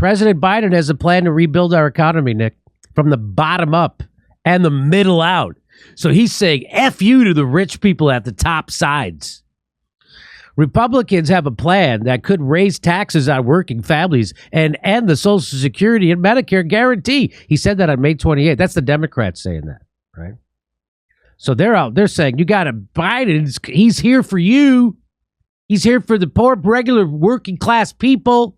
President Biden has a plan to rebuild our economy, Nick, from the bottom up and the middle out. So he's saying F you to the rich people at the top sides. Republicans have a plan that could raise taxes on working families and end the Social Security and Medicare guarantee. He said that on May 28th. That's the Democrats saying that, right? So they're saying, you got to Biden. He's here for you. He's here for the poor, regular working class people.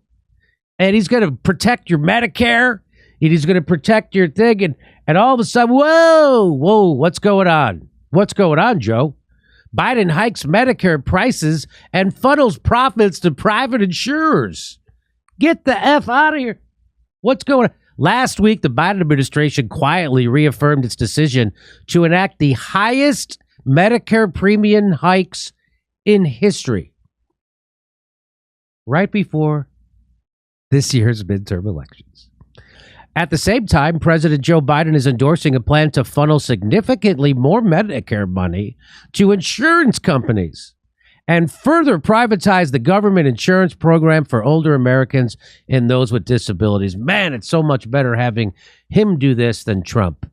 And he's going to protect your Medicare. And he's going to protect your thing. And all of a sudden, whoa, what's going on? What's going on, Joe? Biden hikes Medicare prices and funnels profits to private insurers. Get the F out of here. What's going on? Last week, the Biden administration quietly reaffirmed its decision to enact the highest Medicare premium hikes in history, right before this year's midterm elections. At the same time, President Joe Biden is endorsing a plan to funnel significantly more Medicare money to insurance companies and further privatize the government insurance program for older Americans and those with disabilities. Man, it's so much better having him do this than Trump.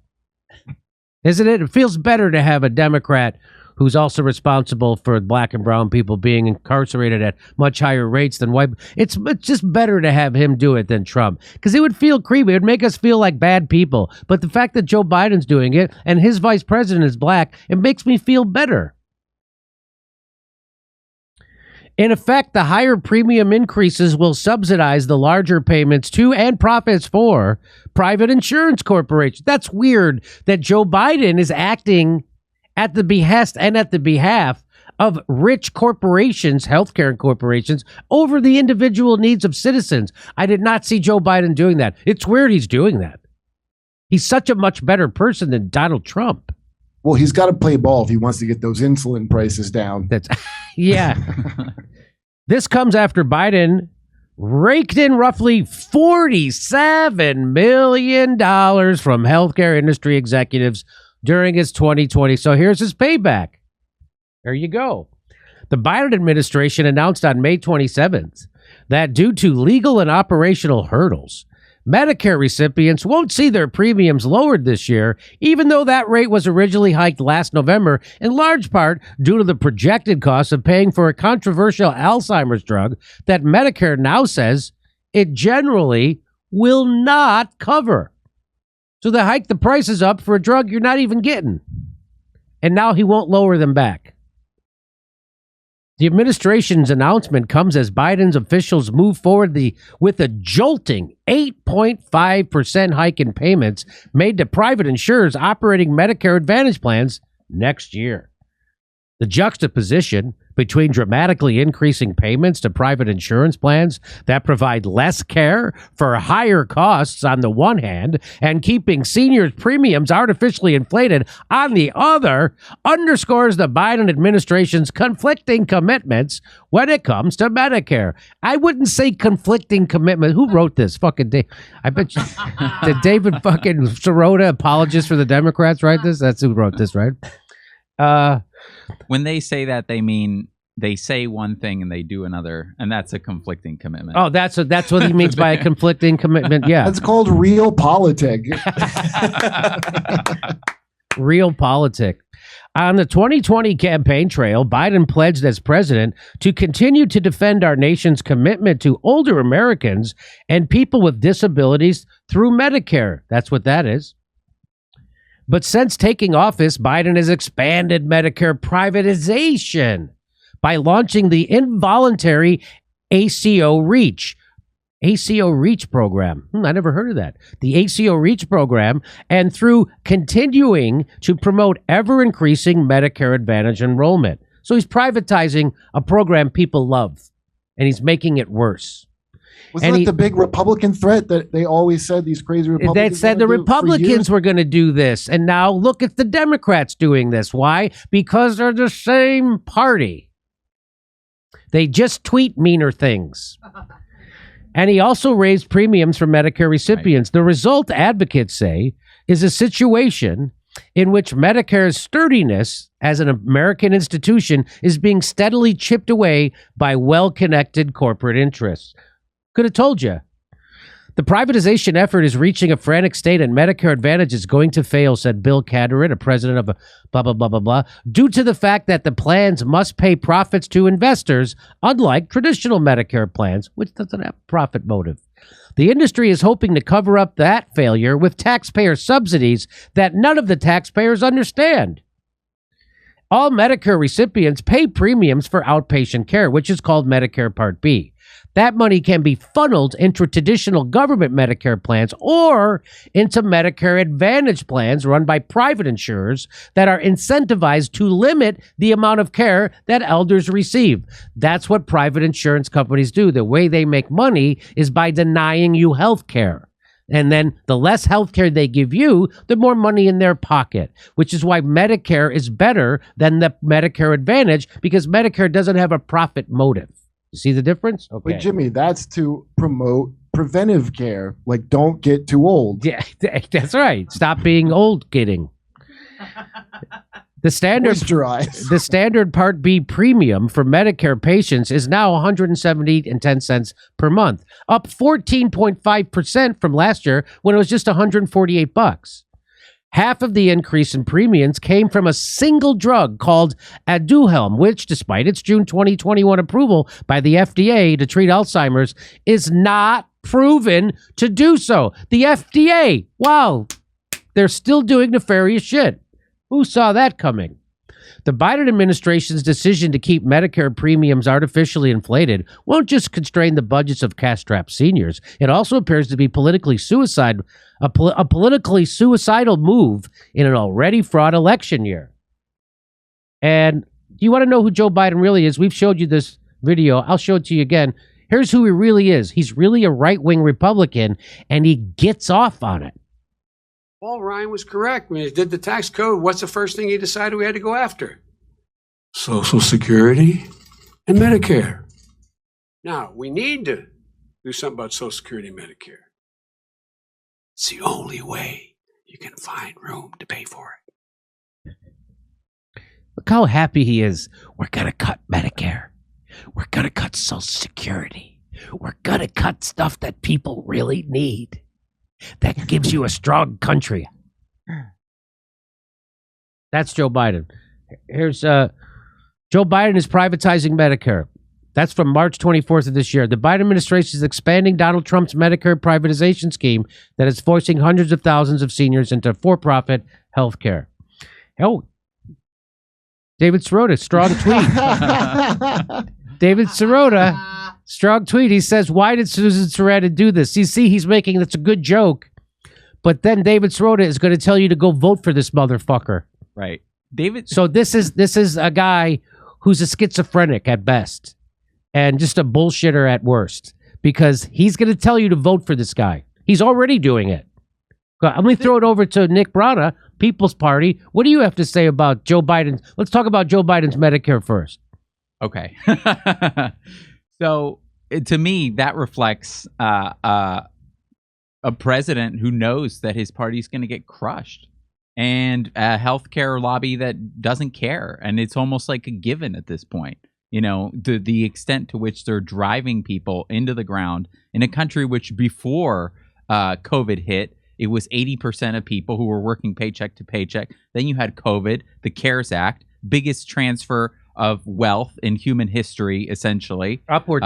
Isn't it? It feels better to have a Democrat who's also responsible for black and brown people being incarcerated at much higher rates than white. It's just better to have him do it than Trump, because it would feel creepy. It would make us feel like bad people. But the fact that Joe Biden's doing it and his vice president is black, it makes me feel better. In effect, the higher premium increases will subsidize the larger payments to and profits for private insurance corporations. That's weird that Joe Biden is acting at the behest and at the behalf of rich corporations, healthcare corporations, over the individual needs of citizens. I did not see Joe Biden doing that. It's weird he's doing that. He's such a much better person than Donald Trump. Well, he's got to play ball if he wants to get those insulin prices down. That's yeah. This comes after Biden raked in roughly $47 million from healthcare industry executives during his 2020. So here's his payback. There you go. The Biden administration announced on May 27th that due to legal and operational hurdles, Medicare recipients won't see their premiums lowered this year, even though that rate was originally hiked last November, in large part due to the projected cost of paying for a controversial Alzheimer's drug that Medicare now says it generally will not cover. So they hiked the prices up for a drug you're not even getting. And now he won't lower them back. The administration's announcement comes as Biden's officials move forward with a jolting 8.5% hike in payments made to private insurers operating Medicare Advantage plans next year. The juxtaposition between dramatically increasing payments to private insurance plans that provide less care for higher costs on the one hand and keeping seniors' premiums artificially inflated on the other underscores the Biden administration's conflicting commitments when it comes to Medicare. I wouldn't say conflicting commitment. Who wrote this? Fucking Dave. I bet you. Did David fucking Sirota, apologist for the Democrats, write this? That's who wrote this, right? When they say that, they mean they say one thing and they do another, and that's a conflicting commitment. Oh, that's what he means by a conflicting commitment. Yeah, that's called realpolitik. Realpolitik. On the 2020 campaign trail, Biden pledged as president to continue to defend our nation's commitment to older Americans and people with disabilities through Medicare. That's what that is. But since taking office, Biden has expanded Medicare privatization by launching the involuntary ACO REACH. ACO REACH program. I never heard of that. The ACO REACH program, and through continuing to promote ever-increasing Medicare Advantage enrollment. So he's privatizing a program people love, and he's making it worse. Wasn't that the big Republican threat that they always said, these crazy Republicans? They said the Republicans were going to do this. And now look at the Democrats doing this. Why? Because they're the same party. They just tweet meaner things. And he also raised premiums for Medicare recipients. Right. The result, advocates say, is a situation in which Medicare's sturdiness as an American institution is being steadily chipped away by well-connected corporate interests. Could have told you. The privatization effort is reaching a frantic state and Medicare Advantage is going to fail, said Bill Cadderit, a president of a blah, blah, blah, blah, blah, due to the fact that the plans must pay profits to investors, unlike traditional Medicare plans, which doesn't have profit motive. The industry is hoping to cover up that failure with taxpayer subsidies that none of the taxpayers understand. All Medicare recipients pay premiums for outpatient care, which is called Medicare Part B. That money can be funneled into traditional government Medicare plans or into Medicare Advantage plans run by private insurers that are incentivized to limit the amount of care that elders receive. That's what private insurance companies do. The way they make money is by denying you health care. And then the less health care they give you, the more money in their pocket, which is why Medicare is better than the Medicare Advantage, because Medicare doesn't have a profit motive. You see the difference? Okay. But Jimmy, that's to promote preventive care. Like, don't get too old. Yeah, that's right. Stop being old kidding. The standard Part B premium for Medicare patients is now $170.10 per month, up 14.5% from last year when it was just $148. Half of the increase in premiums came from a single drug called Aduhelm, which, despite its June 2021 approval by the FDA to treat Alzheimer's, is not proven to do so. The FDA, wow, they're still doing nefarious shit. Who saw that coming? The Biden administration's decision to keep Medicare premiums artificially inflated won't just constrain the budgets of cash-strapped seniors. It also appears to be politically a politically suicidal move in an already fraught election year. And you want to know who Joe Biden really is? We've showed you this video. I'll show it to you again. Here's who he really is. He's really a right-wing Republican, and he gets off on it. Paul Ryan was correct. When he did the tax code, what's the first thing he decided we had to go after? Social Security and Medicare. Now, we need to do something about Social Security and Medicare. It's the only way you can find room to pay for it. Look how happy he is. We're going to cut Medicare. We're going to cut Social Security. We're going to cut stuff that people really need. That gives you a strong country. That's Joe Biden. Here's Joe Biden is privatizing Medicare. That's from March 24th of this year. The Biden administration is expanding Donald Trump's Medicare privatization scheme that is forcing hundreds of thousands of seniors into for-profit health care. Oh, David Sirota, strong tweet. David Sirota. Strong tweet. He says, why did Susan Sarandon do this? You see, he's making that's a good joke. But then David Sirota is going to tell you to go vote for this motherfucker. Right. David. So this is a guy who's a schizophrenic at best and just a bullshitter at worst, because he's going to tell you to vote for this guy. He's already doing it. I'm going to throw it over to Nick Brana, People's Party. What do you have to say about Joe Biden? Let's talk about Joe Biden's Medicare first. Okay. So to me, that reflects a president who knows that his party's going to get crushed, and a healthcare lobby that doesn't care. And it's almost like a given at this point. You know, the extent to which they're driving people into the ground in a country which before COVID hit, it was 80% of people who were working paycheck to paycheck. Then you had COVID, the CARES Act, biggest transfer of wealth in human history, essentially. Upward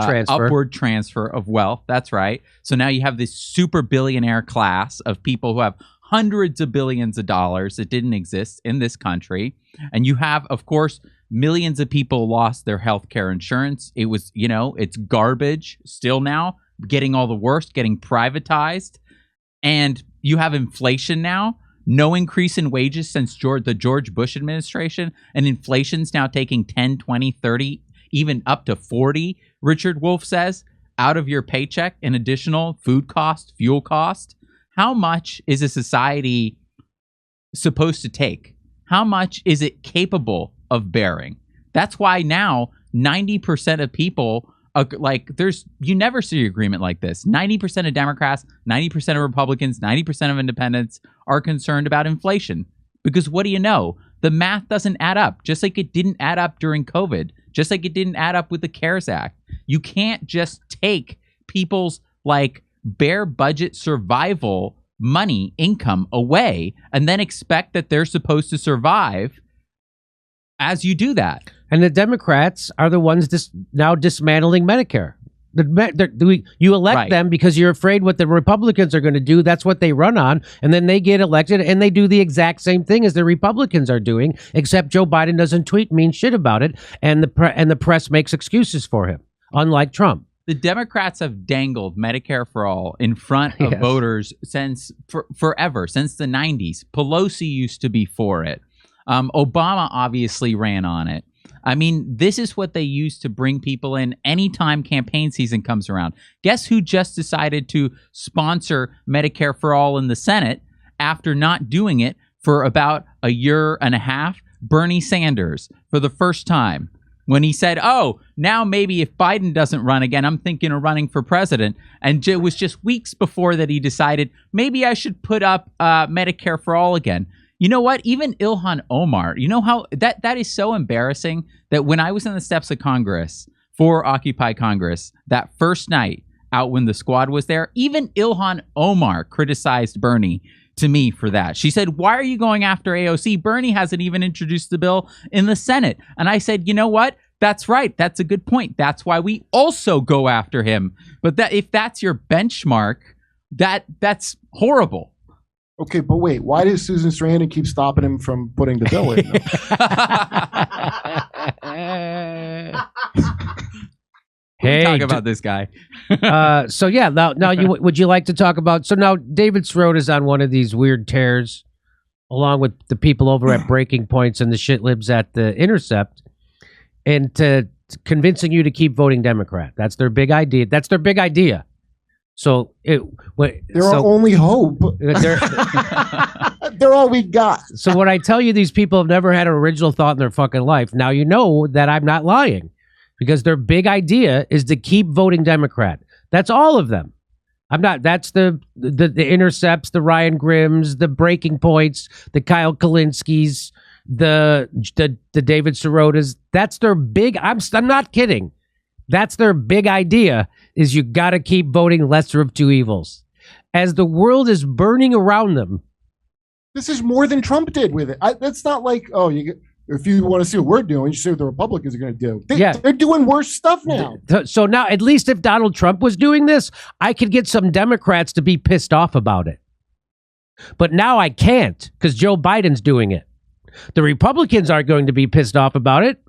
transfer of wealth. That's right. So now you have this super billionaire class of people who have hundreds of billions of dollars that didn't exist in this country. And you have, of course, millions of people lost their health care insurance. It was, you know, it's garbage still now, getting all the worst, getting privatized. And you have inflation now. No increase in wages since the George Bush administration, and inflation's now taking 10, 20, 30, even up to 40, Richard Wolff says, out of your paycheck in additional food cost, fuel cost. How much is a society supposed to take? How much is it capable of bearing? That's why now 90% of people you never see an agreement like this. 90% of Democrats, 90% of Republicans, 90% of independents are concerned about inflation. Because what do you know? The math doesn't add up, just like it didn't add up during COVID, just like it didn't add up with the CARES Act. You can't just take people's bare budget survival income away, and then expect that they're supposed to survive as you do that. And the Democrats are the ones now dismantling Medicare. You elect them because you're afraid what the Republicans are going to do. That's what they run on. And then they get elected and they do the exact same thing as the Republicans are doing, except Joe Biden doesn't tweet mean shit about it. And the press makes excuses for him, unlike Trump. The Democrats have dangled Medicare for all in front of voters forever, since the 90s. Pelosi used to be for it. Obama obviously ran on it. I mean, this is what they use to bring people in anytime campaign season comes around. Guess who just decided to sponsor Medicare for all in the Senate after not doing it for about a year and a half? Bernie Sanders, for the first time. When he said, oh, now maybe if Biden doesn't run again, I'm thinking of running for president. And it was just weeks before that he decided, maybe I should put up Medicare for all again. You know what? Even Ilhan Omar, you know how that is so embarrassing that when I was in the steps of Congress for Occupy Congress, that first night out when the squad was there, even Ilhan Omar criticized Bernie to me for that. She said, why are you going after AOC? Bernie hasn't even introduced the bill in the Senate. And I said, you know what? That's right. That's a good point. That's why we also go after him. But if that's your benchmark, that's horrible. Okay, but wait, why does Susan Sarandon keep stopping him from putting the bill in? Hey, talk about this guy. So yeah, now would you like to talk about? So now David Sirota is on one of these weird tears, along with the people over at Breaking Points and the shit libs at the Intercept, and convincing you to keep voting Democrat. That's their big idea. So they're our only hope. They're all we got. So when I tell you these people have never had an original thought in their fucking life, now you know that I'm not lying, because their big idea is to keep voting Democrat. That's all of them. I'm not. That's the Intercepts, the Ryan Grimms, the Breaking Points, the Kyle Kalinskis, the David Sirotas. That's their big. I'm not kidding. That's their big idea, is you got to keep voting lesser of two evils. As the world is burning around them. This is more than Trump did with it. That's not like, if you want to see what we're doing, you see what the Republicans are going to do. They're doing worse stuff now. So now, at least if Donald Trump was doing this, I could get some Democrats to be pissed off about it. But now I can't, because Joe Biden's doing it. The Republicans aren't going to be pissed off about it.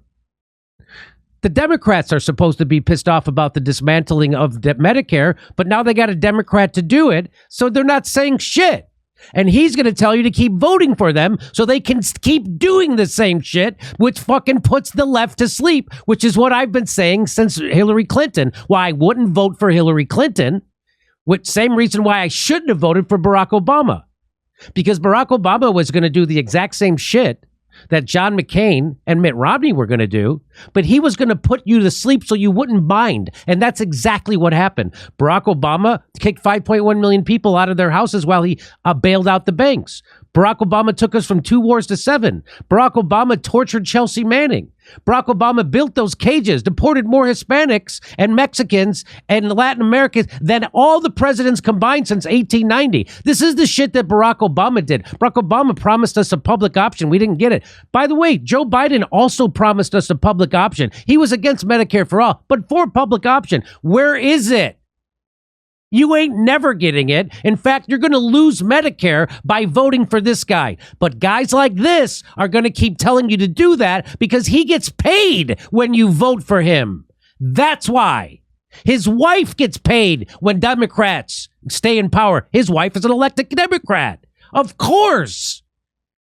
The Democrats are supposed to be pissed off about the dismantling of Medicare, but now they got a Democrat to do it, so they're not saying shit. And he's going to tell you to keep voting for them so they can keep doing the same shit, which fucking puts the left to sleep, which is what I've been saying since Hillary Clinton. Why I wouldn't vote for Hillary Clinton, which same reason why I shouldn't have voted for Barack Obama. Because Barack Obama was going to do the exact same shit that John McCain and Mitt Romney were going to do, but he was going to put you to sleep so you wouldn't mind. And that's exactly what happened. Barack Obama kicked 5.1 million people out of their houses while he bailed out the banks. Barack Obama took us from 2 wars to 7. Barack Obama tortured Chelsea Manning. Barack Obama built those cages, deported more Hispanics and Mexicans and Latin Americans than all the presidents combined since 1890. This is the shit that Barack Obama did. Barack Obama promised us a public option. We didn't get it. By the way, Joe Biden also promised us a public option. He was against Medicare for all, but for public option. Where is it? You ain't never getting it. In fact, you're going to lose Medicare by voting for this guy. But guys like this are going to keep telling you to do that because he gets paid when you vote for him. That's why. His wife gets paid when Democrats stay in power. His wife is an elected Democrat. Of course.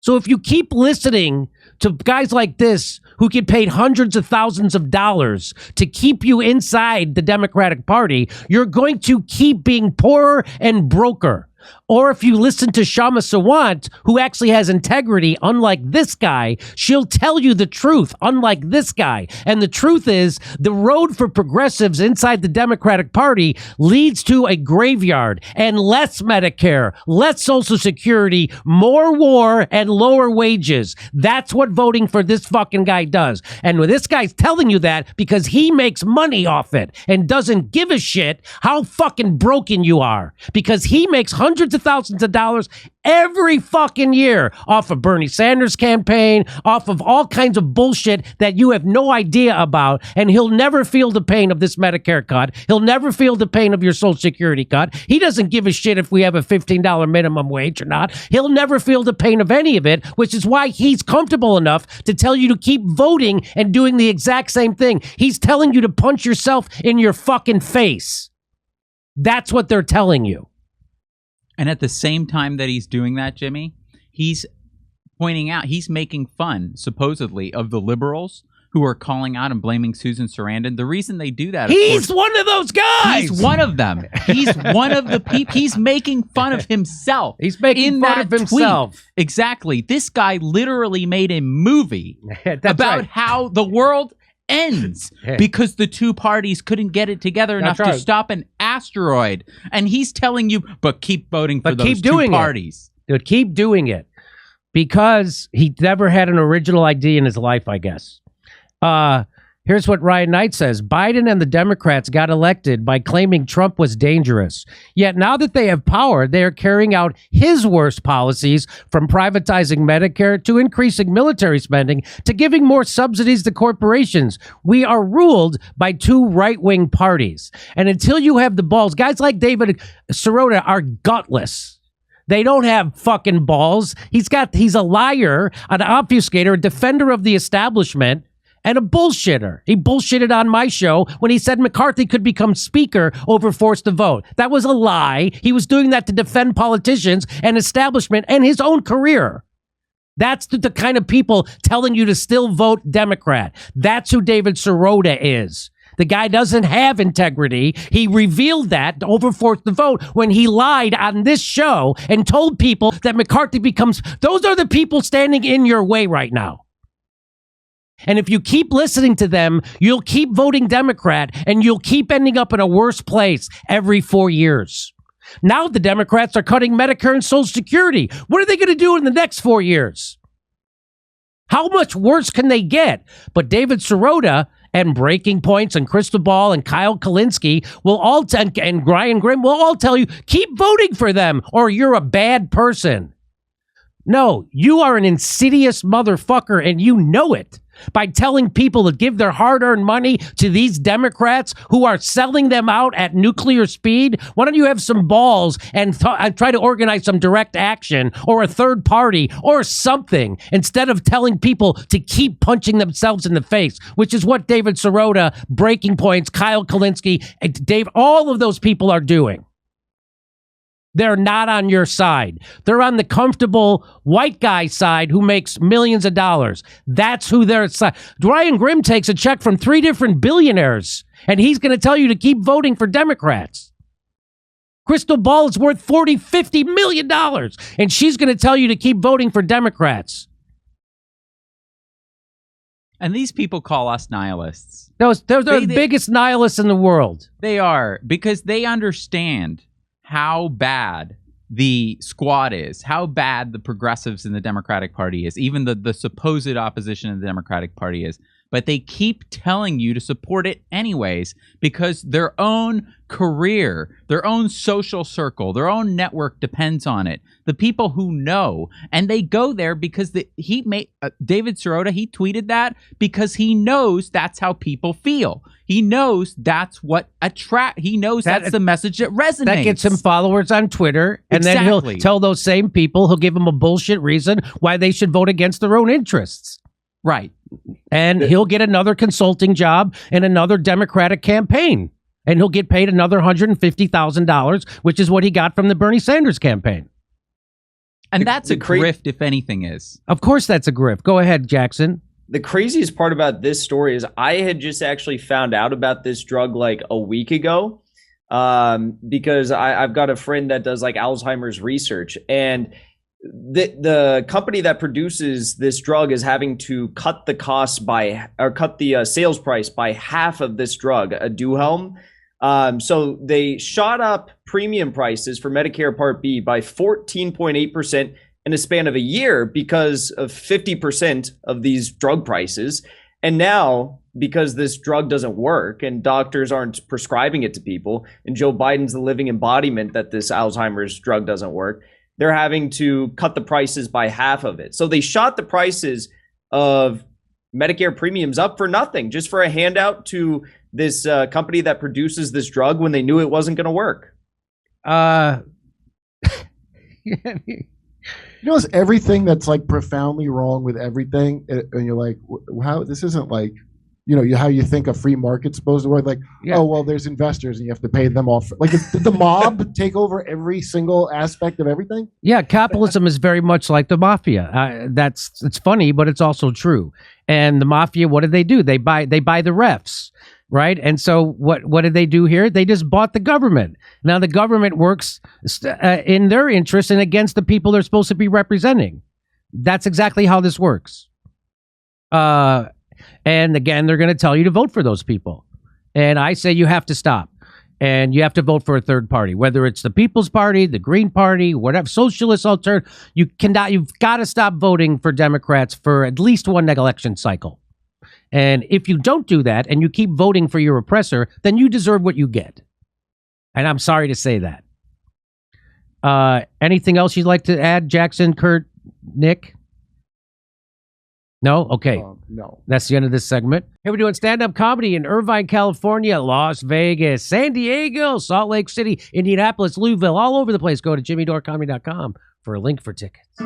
So if you keep listening to guys like this who get paid hundreds of thousands of dollars to keep you inside the Democratic Party, you're going to keep being poorer and broker. Or if you listen to Shama Sawant, who actually has integrity, unlike this guy, she'll tell you the truth, unlike this guy. And the truth is, the road for progressives inside the Democratic Party leads to a graveyard and less Medicare, less Social Security, more war, and lower wages. That's what voting for this fucking guy does. And this guy's telling you that because he makes money off it and doesn't give a shit how fucking broken you are, because he makes hundreds of thousands of dollars every fucking year off of Bernie Sanders' campaign, off of all kinds of bullshit that you have no idea about, and he'll never feel the pain of this Medicare cut. He'll never feel the pain of your Social Security cut. He doesn't give a shit if we have a $15 minimum wage or not. He'll never feel the pain of any of it, which is why he's comfortable enough to tell you to keep voting and doing the exact same thing. He's telling you to punch yourself in your fucking face. That's what they're telling you. And at the same time that he's doing that, Jimmy, he's pointing out, he's making fun, supposedly, of the liberals who are calling out and blaming Susan Sarandon. The reason they do that, he's one of those guys. He's one of them. He's one of the people. He's making fun of himself. He's making fun of himself. Tweet. Exactly. This guy literally made a movie about how the world ends because the two parties couldn't get it together enough to stop an asteroid. And he's telling you, but keep voting for those two parties. Dude, keep doing it. Because he never had an original idea in his life, I guess. Here's what Ryan Knight says. Biden and the Democrats got elected by claiming Trump was dangerous. Yet now that they have power, they are carrying out his worst policies, from privatizing Medicare to increasing military spending to giving more subsidies to corporations. We are ruled by two right-wing parties. And until you have the balls, guys like David Sirota are gutless. They don't have fucking balls. He's a liar, an obfuscator, a defender of the establishment, and a bullshitter. He bullshitted on my show when he said McCarthy could become speaker over forced to vote. That was a lie. He was doing that to defend politicians and establishment and his own career. That's the kind of people telling you to still vote Democrat. That's who David Sirota is. The guy doesn't have integrity. He revealed that over forced to vote when he lied on this show and told people that McCarthy becomes... Those are the people standing in your way right now. And if you keep listening to them, you'll keep voting Democrat and you'll keep ending up in a worse place every 4 years. Now the Democrats are cutting Medicare and Social Security. What are they going to do in the next 4 years? How much worse can they get? But David Sirota and Breaking Points and Crystal Ball and Kyle Kalinske will all and Brian Grimm will all tell you, keep voting for them or you're a bad person. No, you are an insidious motherfucker and you know it. By telling people to give their hard-earned money to these Democrats who are selling them out at nuclear speed, why don't you have some balls and try to organize some direct action or a third party or something instead of telling people to keep punching themselves in the face, which is what David Sirota, Breaking Points, Kyle Kalinske, and Dave, all of those people are doing. They're not on your side. They're on the comfortable white guy side who makes millions of dollars. That's who they're side. Brian Grimm takes a check from 3 different billionaires, and he's going to tell you to keep voting for Democrats. Crystal Ball is worth $40-50 million, and she's going to tell you to keep voting for Democrats. And these people call us nihilists. They're the biggest nihilists in the world. They are, because they understand how bad the squad is, how bad the progressives in the Democratic Party is, even the supposed opposition in the Democratic Party is. But they keep telling you to support it anyways because their own career, their own social circle, their own network depends on it. The people who know, and they go there because David Sirota, he tweeted that because he knows that's how people feel. He knows that's what he knows that's the message that resonates. That gets him followers on Twitter, and then he'll tell those same people, he'll give them a bullshit reason why they should vote against their own interests. Right. And he'll get another consulting job in another Democratic campaign. And he'll get paid another $150,000, which is what he got from the Bernie Sanders campaign. And that's a grift, if anything is. Of course that's a grift. Go ahead, Jackson. The craziest part about this story is I had just actually found out about this drug like a week ago. because I've got a friend that does like Alzheimer's research, and the company that produces this drug is having to cut the cost cut the sales price by half of this drug, a Duhelm. So they shot up premium prices for Medicare Part B by 14.8% in a span of a year because of 50% of these drug prices. And now, because this drug doesn't work and doctors aren't prescribing it to people, and Joe Biden's the living embodiment that this Alzheimer's drug doesn't work, they're having to cut the prices by half of it. So they shot the prices of Medicare premiums up for nothing, just for a handout to this company that produces this drug when they knew it wasn't going to work. You know, it's everything that's like profoundly wrong with everything, and you're like, how this isn't like, you know, how you think a free market's supposed to work. Like, oh well, there's investors and you have to pay them off. Like, did the mob take over every single aspect of everything? Yeah, capitalism is very much like the mafia. It's funny, but it's also true. And the mafia, what did they do? They buy the refs. Right. And so what did they do here? They just bought the government. Now the government works in their interest and against the people they're supposed to be representing. That's exactly how this works. And again, they're going to tell you to vote for those people. And I say you have to stop. And you have to vote for a third party, whether it's the People's Party, the Green Party, whatever, socialist alternative. You've got to stop voting for Democrats for at least one election cycle. And if you don't do that and you keep voting for your oppressor, then you deserve what you get. And I'm sorry to say that. Anything else you'd like to add, Jackson, Kurt, Nick? No? Okay. No. That's the end of this segment. Here we're doing stand-up comedy in Irvine, California, Las Vegas, San Diego, Salt Lake City, Indianapolis, Louisville, all over the place. Go to jimmydorecomedy.com for a link for tickets.